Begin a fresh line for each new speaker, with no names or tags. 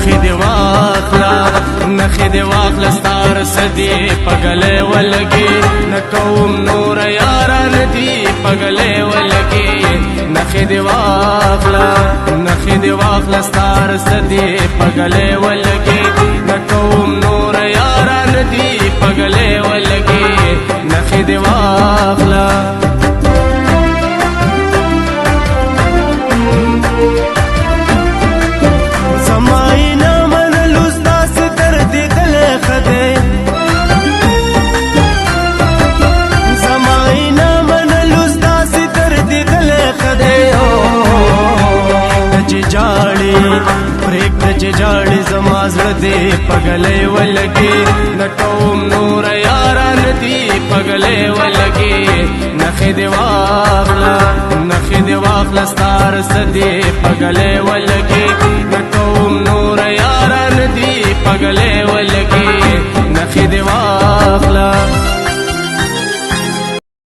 نخې دې واخله نخې دې واخله ستار سدي پګلې ولګي نکوم نور یاران دي پګلې ولګي نخې دې واخله نخې دې واخله ستار سدي پګلې ولګي نکوم نور یاران دي پګلې ولګي نخې دې واخله جاړي زما زړه دې پګلې ولګي نکوم نور یاران دي پګلې ولګي نخې دې واخله نخې دې واخله ستار سدي پګلې ولګي نکوم نور یاران دي پګلې